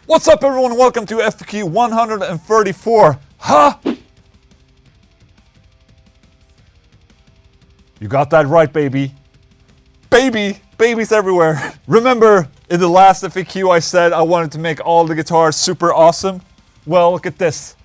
What's up everyone, welcome to FAQ134. Huh? You got that right, baby. Babies everywhere. Remember in the last FAQ I said I wanted to make all the guitars super awesome? Well, look at this.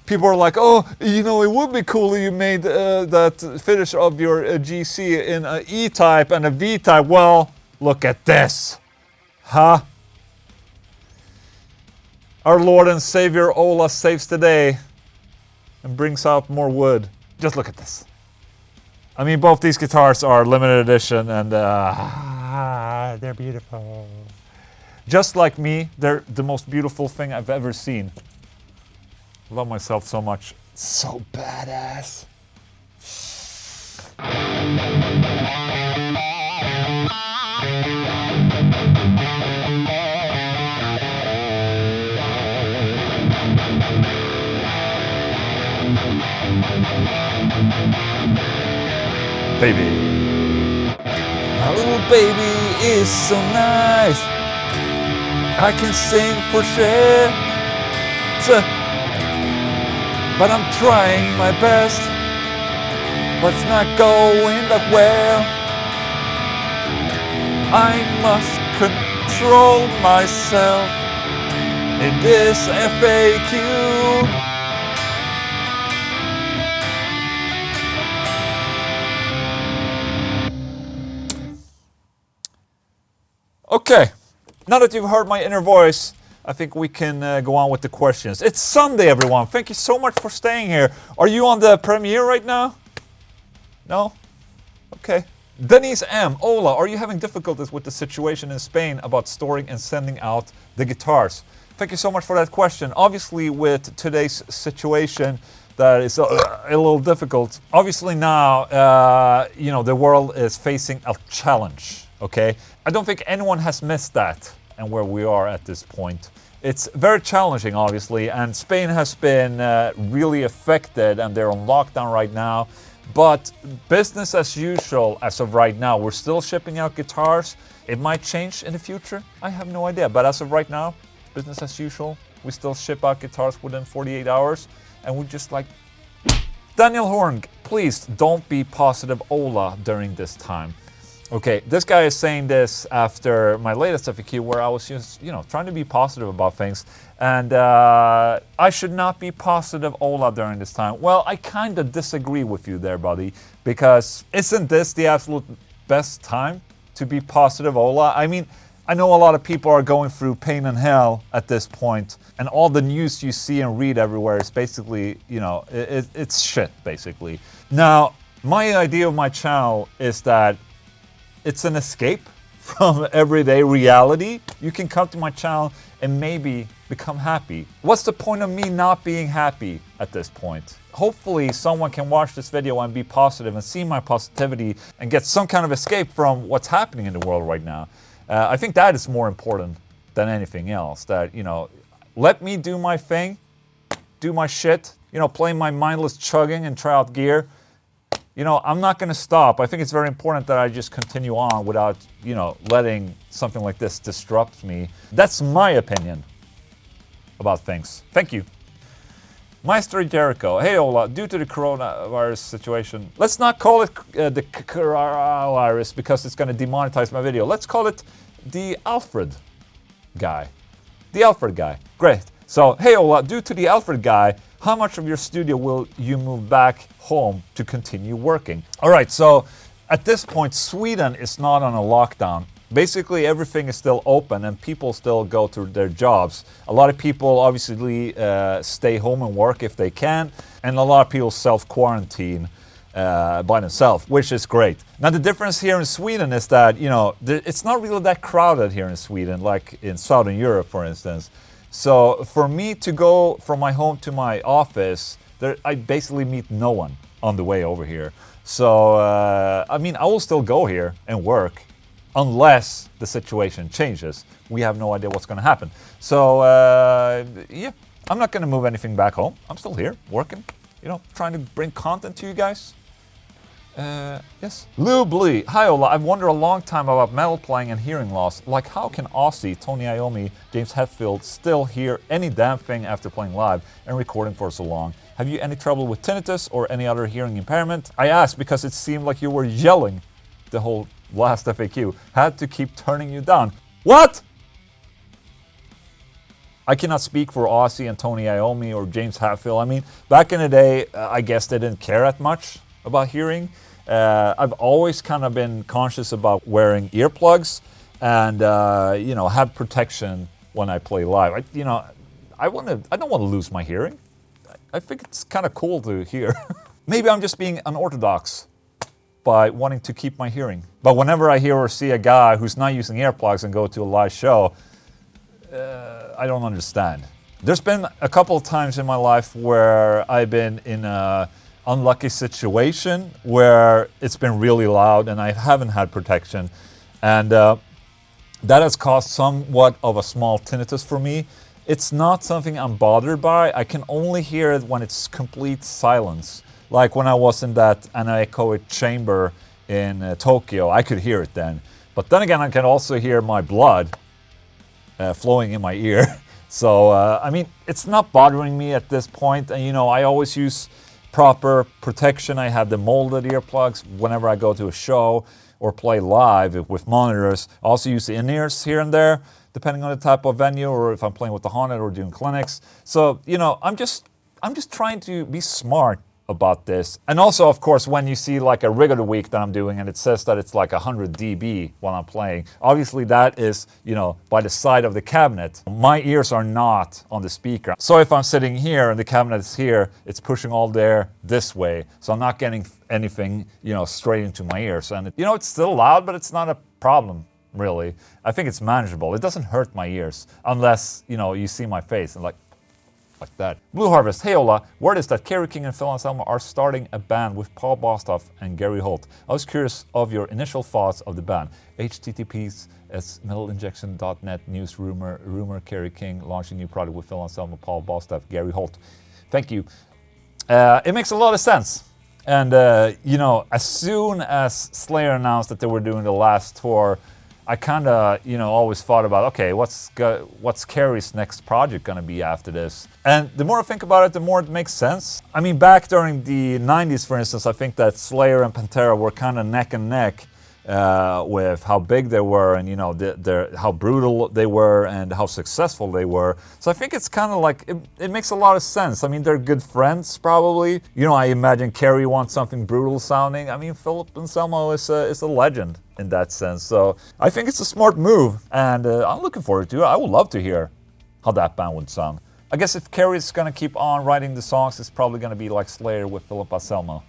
People are like, oh, you know, it would be cool if you made that finish of your GC in an E-type and a V-type. Well, look at this. Huh? Our Lord and Savior Ola saves the day and brings out more wood. Just look at this. I mean, both these guitars are limited edition and they're beautiful. Just like me, they're the most beautiful thing I've ever seen. Love myself so much. So badass. Baby. My little baby is so nice. I can sing for shit. But I'm trying my best. But it's not going that well. I must control myself in this FAQ. Okay, now that you've heard my inner voice, I think we can go on with the questions. It's Sunday, everyone. Thank you so much for staying here. Are you on the premiere right now? No? Okay. Denise M. Ola, are you having difficulties with the situation in Spain about storing and sending out the guitars? Thank you so much for that question. Obviously, with today's situation, that is a little difficult. Obviously now, you know, the world is facing a challenge, okay? I don't think anyone has missed that and where we are at this point. It's very challenging, obviously, and Spain has been really affected and they're on lockdown right now. But business as usual as of right now. We're still shipping out guitars. It might change in the future. I have no idea. But as of right now, business as usual. We still ship out guitars within 48 hours. And we just like... Daniel Horn, please don't be positive Ola during this time. Okay, this guy is saying this after my latest FAQ where I was just, you know, trying to be positive about things. And I should not be positive Ola during this time. Well, I kind of disagree with you there, buddy. Because isn't this the absolute best time to be positive Ola? I mean, I know a lot of people are going through pain and hell at this point. And all the news you see and read everywhere is basically, you know, it's shit, basically. Now, my idea of my channel is that it's an escape from everyday reality. You can come to my channel and maybe become happy. What's the point of me not being happy at this point? Hopefully someone can watch this video and be positive and see my positivity and get some kind of escape from what's happening in the world right now. I think that is more important than anything else. That, you know, let me do my thing, do my shit, you know, play my mindless chugging and try out gear. You know, I'm not going to stop. I think it's very important that I just continue on without, you know, letting something like this disrupt me. That's my opinion about things. Thank you. Maestro Jericho. Hey Ola, due to the coronavirus situation, let's not call it the coronavirus because it's going to demonetize my video. Let's call it the Alfred guy. The Alfred guy. Great. So, hey Ola, due to the Alfred guy, how much of your studio will you move back home to continue working? All right, so at this point, Sweden is not on a lockdown. Basically, everything is still open and people still go to their jobs. A lot of people obviously stay home and work if they can, and a lot of people self-quarantine by themselves, which is great. Now, the difference here in Sweden is that, you know, it's not really that crowded here in Sweden, like in Southern Europe, for instance. So for me to go from my home to my office, I basically meet no one on the way over here. So, I mean, I will still go here and work unless the situation changes. We have no idea what's going to happen. So, yeah, I'm not going to move anything back home. I'm still here working, you know, trying to bring content to you guys. Yes. Lou Blee. Hi Ola, I've wondered a long time about metal playing and hearing loss. Like how can Ozzy, Tony Iommi, James Hetfield still hear any damn thing after playing live and recording for so long? Have you any trouble with tinnitus or any other hearing impairment? I asked because it seemed like you were yelling the whole last FAQ. Had to keep turning you down. What? I cannot speak for Ozzy and Tony Iommi or James Hetfield. I mean, back in the day, I guess they didn't care that much about hearing. I've always kind of been conscious about wearing earplugs and have protection when I play live. I don't want to lose my hearing. I think it's kind of cool to hear. Maybe I'm just being unorthodox by wanting to keep my hearing. But whenever I hear or see a guy who's not using earplugs and go to a live show, I don't understand. There's been a couple of times in my life where I've been in a unlucky situation where it's been really loud and I haven't had protection, and that has caused somewhat of a small tinnitus for me. It's not something I'm bothered by. I can only hear it when it's complete silence. Like when I was in that anechoic chamber in Tokyo, I could hear it then. But then again, I can also hear my blood flowing in my ear. So, I mean, it's not bothering me at this point. And, I always use proper protection. I have the molded earplugs whenever I go to a show or play live with monitors. I also use the in-ears here and there, depending on the type of venue or if I'm playing with the Haunted or doing clinics. So, I'm just trying to be smart about this. And also, of course, when you see like a rig of the week that I'm doing and it says that it's like 100 dB when I'm playing, obviously that is, by the side of the cabinet. My ears are not on the speaker. So if I'm sitting here and the cabinet is here, it's pushing all the air this way. So I'm not getting anything, straight into my ears. And, it's still loud, but it's not a problem, really. I think it's manageable. It doesn't hurt my ears unless, you see my face and like that. Blue Harvest, hey Ola, word is that Kerry King and Phil Anselmo are starting a band with Paul Bostaph and Gary Holt. I was curious of your initial thoughts of the band. HTTPs as metalinjection.net news rumor Kerry King launching new product with Phil Anselmo, Paul Bostaph, Gary Holt. Thank you. It makes a lot of sense. And, as soon as Slayer announced that they were doing the last tour, I kind of, always thought about, okay, what's Kerry's next project going to be after this? And the more I think about it, the more it makes sense. I mean, back during the 90s, for instance, I think that Slayer and Pantera were kind of neck and neck with how big they were and, how brutal they were and how successful they were. So I think it's kind of like, it makes a lot of sense. I mean, they're good friends, probably. I imagine Kerry wants something brutal sounding. I mean, Philip Anselmo is a legend in that sense. So I think it's a smart move, and I'm looking forward to it. I would love to hear how that band would sound. I guess if Kerry's going to keep on writing the songs, it's probably going to be like Slayer with Philip Anselmo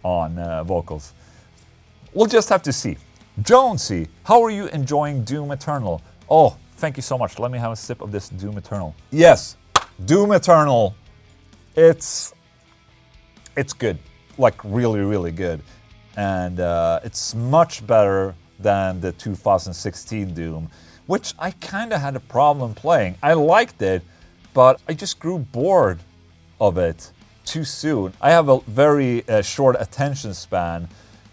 on vocals. We'll just have to see. Jonesy, how are you enjoying Doom Eternal? Oh, thank you so much. Let me have a sip of this Doom Eternal. Yes, Doom Eternal. It's good. Like really, really good. And it's much better than the 2016 Doom, which I kind of had a problem playing. I liked it, but I just grew bored of it too soon. I have a very short attention span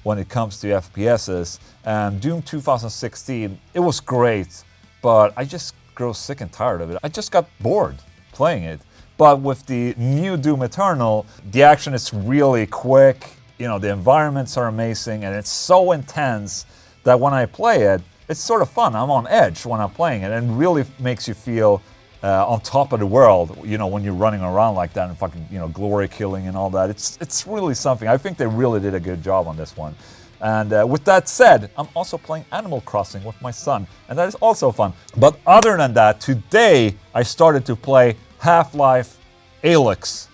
when it comes to FPSs, and Doom 2016, it was great, but I just grew sick and tired of it. I just got bored playing it. But with the new Doom Eternal, the action is really quick, the environments are amazing, and it's so intense that when I play it, it's sort of fun. I'm on edge when I'm playing it, and really makes you feel on top of the world, when you're running around like that and fucking, glory killing and all that. It's really something. I think they really did a good job on this one. And with that said, I'm also playing Animal Crossing with my son, and that is also fun. But other than that, today I started to play Half-Life Alyx.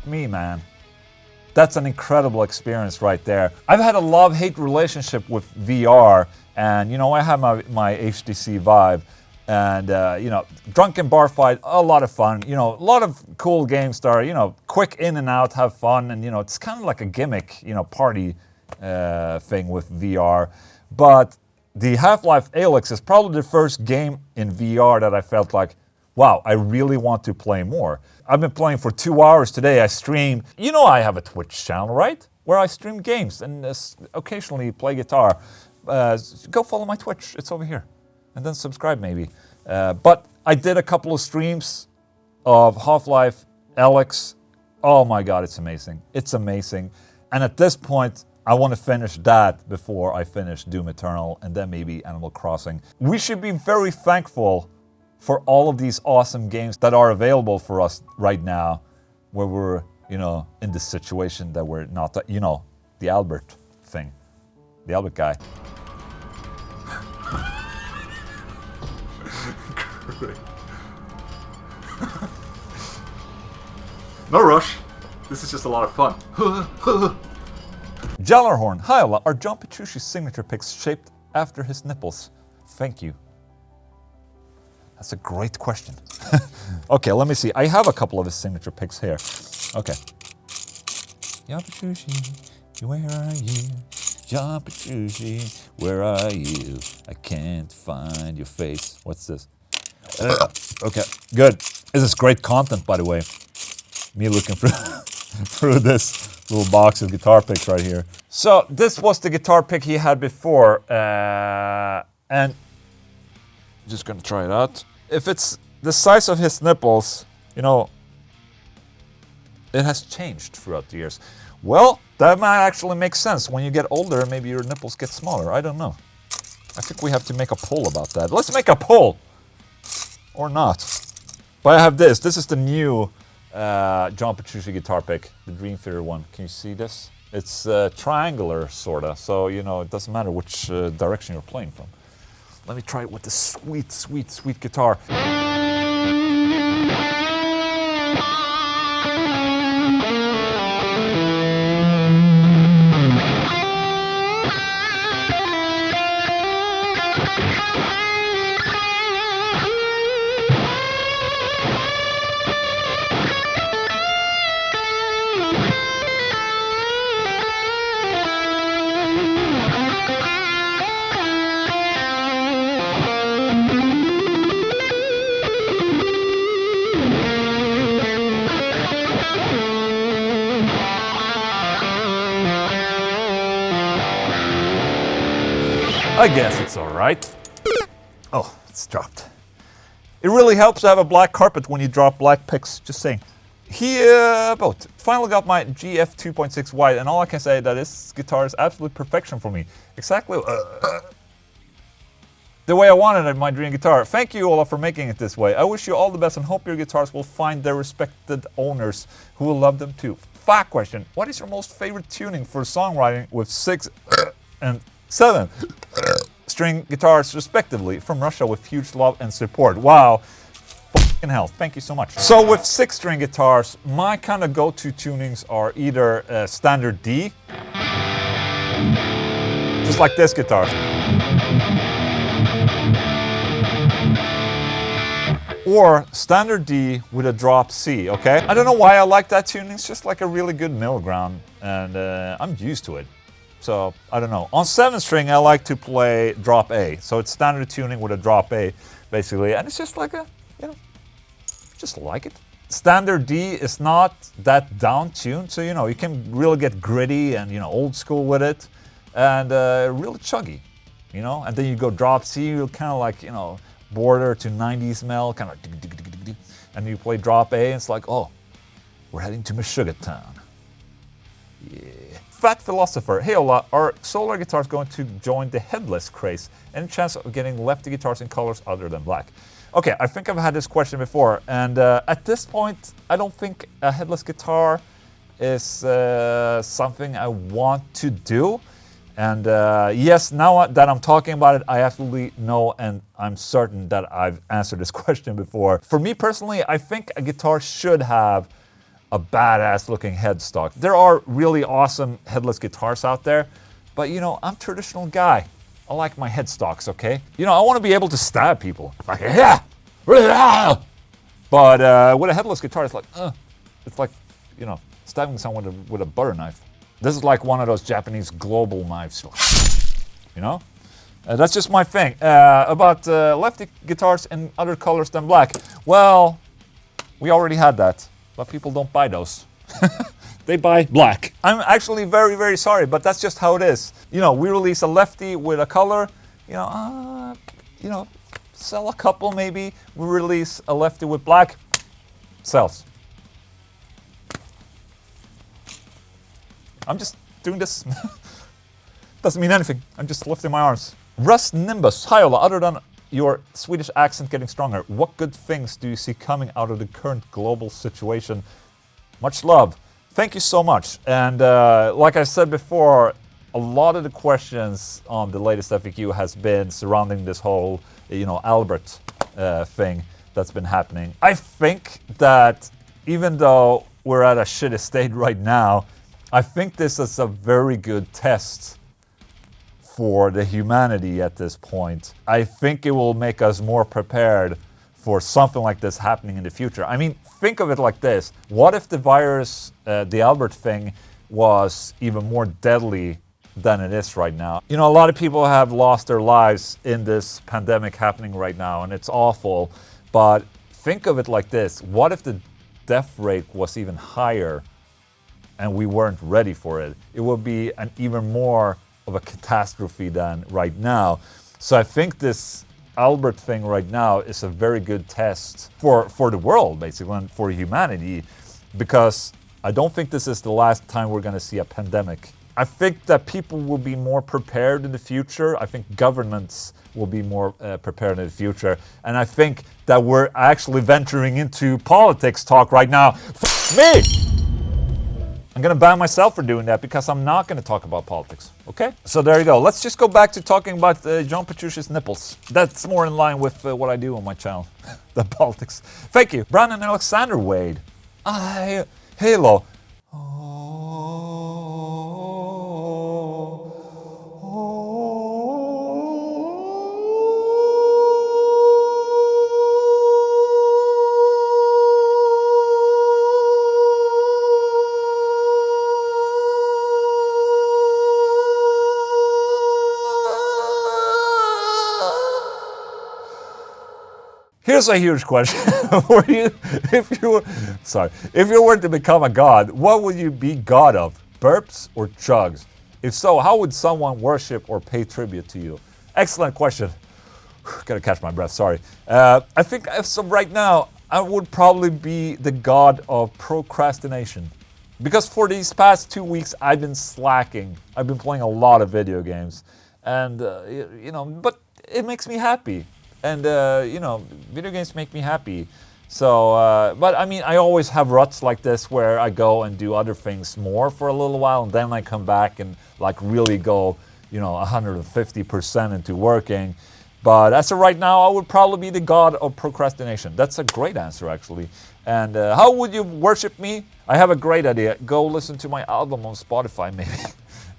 Me, man. That's an incredible experience right there. I've had a love-hate relationship with VR, and I have my HTC Vive. And, Drunken Bar Fight, a lot of fun. A lot of cool games that are, quick in and out, have fun. And, it's kind of like a gimmick, party thing with VR. But the Half-Life Alyx is probably the first game in VR that I felt like, wow, I really want to play more. I've been playing for 2 hours today. I streamed. I have a Twitch channel, right? where I stream games and occasionally play guitar. Go follow my Twitch, it's over here. And then subscribe maybe. But I did a couple of streams of Half-Life Alyx. Oh my god, it's amazing. It's amazing. And at this point, I want to finish that before I finish Doom Eternal and then maybe Animal Crossing. We should be very thankful for all of these awesome games that are available for us right now, where we're, you know, in this situation that we're not, you know, the Albert thing. The Albert guy. No rush. This is just a lot of fun. Jallarhorn, hi Ola, are John Petrucci's signature picks shaped after his nipples? Thank you. That's a great question. Okay, let me see. I have a couple of his signature picks here. Okay. John Petrucci, where are you? John Petrucci, where are you? I can't find your face. What's this? Okay, good. This is great content, by the way. Me looking through this little box of guitar picks right here. So this was the guitar pick he had before, and just gonna try it out. If it's the size of his nipples, you know, it has changed throughout the years. Well, that might actually make sense. When you get older, maybe your nipples get smaller. I don't know. I think we have to make a poll about that. Let's make a poll! Or not. But I have this. This is the new John Petrucci guitar pick, the Dream Theater one. Can you see this? It's triangular, sorta. So, you know, it doesn't matter which direction you're playing from. Let me try it with this sweet, sweet, sweet guitar. I guess it's all right. Oh, it's dropped. It really helps to have a black carpet when you drop black picks, just saying. He finally got my GF 2.6 wide, and all I can say is that this guitar is absolute perfection for me. Exactly the way I wanted it in my dream guitar. Thank you, Ola, for making it this way. I wish you all the best and hope your guitars will find their respected owners who will love them too. FAQ question. What is your most favorite tuning for songwriting with 6 and 7 string guitars respectively from Russia with huge love and support? Wow, fucking hell, thank you so much. So with 6 string guitars, my kind of go-to tunings are either standard D, just like this guitar, or standard D with a drop C, okay? I don't know why I like that tuning, it's just like a really good middle ground, and I'm used to it. So, I don't know. On 7 string, I like to play drop A. So it's standard tuning with a drop A, basically. And it's just like a, you know, just like it. Standard D is not that down tuned. So, you know, you can really get gritty and, you know, old school with it. And really chuggy, you know. And then you go drop C, you're kind of like, you know, border to 90s mel, kind of. And you play drop A, and it's like, oh, we're heading to Meshuggah Town. Yeah. Fat Philosopher, hey Ola, are Solar guitars going to join the headless craze? Any chance of getting lefty guitars in colors other than black? Okay, I think I've had this question before, and at this point, I don't think a headless guitar is something I want to do. And yes, now that I'm talking about it, I absolutely know and I'm certain that I've answered this question before. For me personally, I think a guitar should have a badass looking headstock. There are really awesome headless guitars out there, but you know, I'm a traditional guy. I like my headstocks, okay? You know, I want to be able to stab people. Like, yeah! But with a headless guitar, it's like, you know, stabbing someone with a butter knife. This is like one of those Japanese global knives. You know? That's just my thing. About lefty guitars in other colors than black. Well, we already had that. But people don't buy those. they buy black. I'm actually very, very sorry, but that's just how it is. You know, we release a lefty with a color, you know, sell a couple maybe. We release a lefty with black, sells. I'm just doing this. Doesn't mean anything. I'm just lifting my arms. Russ Nimbus, hi Ola, other than your Swedish accent getting stronger, what good things do you see coming out of the current global situation? Much love. Thank you so much. And like I said before, a lot of the questions on the latest FAQ has been surrounding this whole, you know, Albert thing that's been happening. I think that even though we're at a shitty state right now, I think this is a very good test for the humanity at this point. I think it will make us more prepared for something like this happening in the future. I mean, think of it like this. What if the virus, the Albert thing, was even more deadly than it is right now? You know, a lot of people have lost their lives in this pandemic happening right now, and it's awful. But think of it like this. What if the death rate was even higher and we weren't ready for it? It would be an even more of a catastrophe than right now. So I think this Albert thing right now is a very good test for the world, basically, and for humanity, because I don't think this is the last time we're gonna see a pandemic. I think that people will be more prepared in the future. I think governments will be more prepared in the future. And I think that we're actually venturing into politics talk right now. Fuck me! I'm gonna ban myself for doing that because I'm not gonna talk about politics, okay? So there you go. Let's just go back to talking about John Petrucci's nipples. That's more in line with what I do on my channel than politics. Thank you. Brandon Alexander Wade. Halo. Here's a huge question for you. If you were to become a god, what would you be god of? Burps or chugs? If so, how would someone worship or pay tribute to you? Excellent question. Gotta catch my breath, sorry. I think so right now, I would probably be the god of procrastination. Because for these past 2 weeks, I've been slacking. I've been playing a lot of video games. And, you know, but it makes me happy. And, you know, video games make me happy. So, but I mean, I always have ruts like this where I go and do other things more for a little while, and then I come back and like really go, you know, 150% into working. But as of right now, I would probably be the god of procrastination. That's a great answer, actually. And how would you worship me? I have a great idea. Go listen to my album on Spotify, maybe.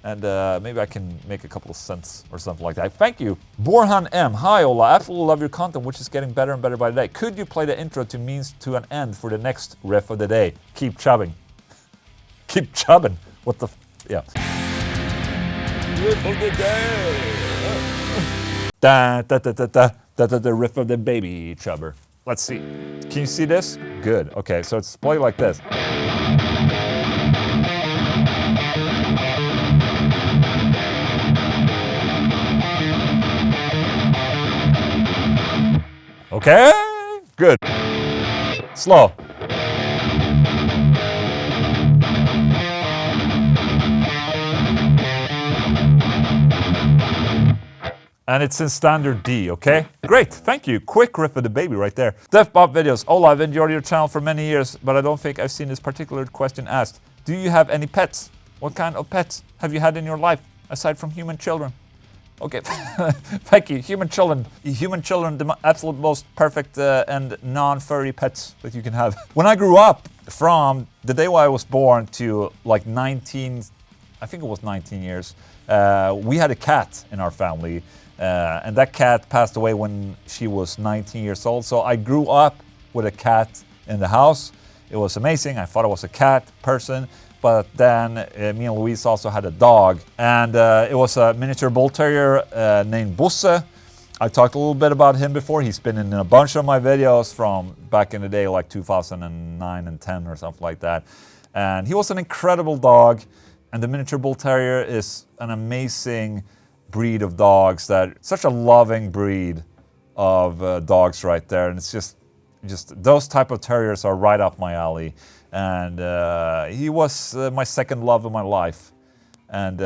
And maybe I can make a couple of cents or something like that. Thank you. Borhan M. Hi, Ola. Absolutely love your content, which is getting better and better by the day. Could you play the intro to Means to an End for the next riff of the day? Keep chubbing. Keep chubbing. What the yeah. Riff of the day. The riff of the baby chubber. Let's see. Can you see this? Good. Okay, so it's played like this. Okay, good. Slow. And it's in standard D, okay? Great, thank you. Quick riff of the baby right there. DefBop videos. Ola, I've enjoyed your channel for many years, but I don't think I've seen this particular question asked. Do you have any pets? What kind of pets have you had in your life, aside from human children? Okay, thank you. Human children, the absolute most perfect and non-furry pets that you can have. When I grew up, from the day I was born to like 19, I think it was 19 years, we had a cat in our family. And that cat passed away when she was 19 years old. So I grew up with a cat in the house. It was amazing. I thought I was a cat person. But then me and Louise also had a dog, and it was a miniature bull terrier named Bosse. I talked a little bit about him before. He's been in a bunch of my videos from back in the day, like 2009 and 10 or something like that. And he was an incredible dog. And the Miniature Bull Terrier is an amazing breed of dogs, that such a loving breed of dogs right there. And it's just those type of terriers are right up my alley. And he was my second love of my life. And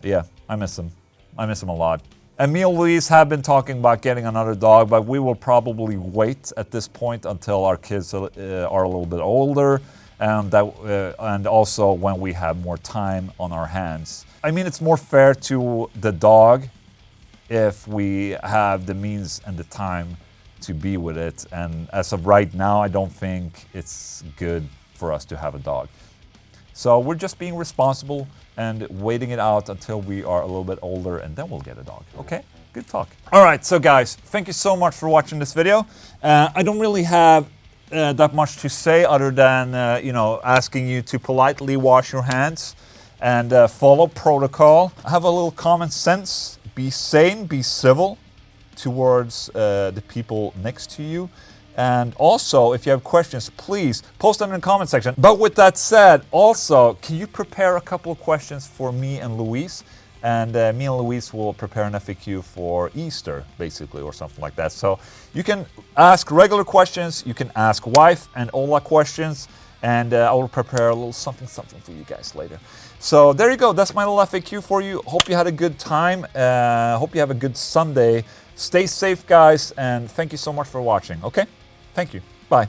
yeah, I miss him. I miss him a lot. And me and Louise have been talking about getting another dog, but we will probably wait at this point until our kids are a little bit older, and also when we have more time on our hands. I mean, it's more fair to the dog if we have the means and the time to be with it. And as of right now, I don't think it's good for us to have a dog. So we're just being responsible and waiting it out until we are a little bit older, and then we'll get a dog. Okay? Good talk. All right, so guys, thank you so much for watching this video. I don't really have that much to say other than asking you to politely wash your hands and follow protocol. Have a little common sense. Be sane, be civil towards the people next to you. And also, if you have questions, please post them in the comment section. But with that said, also, can you prepare a couple of questions for me and Louise? And me and Louise will prepare an FAQ for Easter, basically, or something like that. So you can ask regular questions, you can ask wife and Ola questions, and I will prepare a little something for you guys later. So there you go, that's my little FAQ for you. Hope you had a good time. Hope you have a good Sunday. Stay safe, guys, and thank you so much for watching, okay? Thank you. Bye.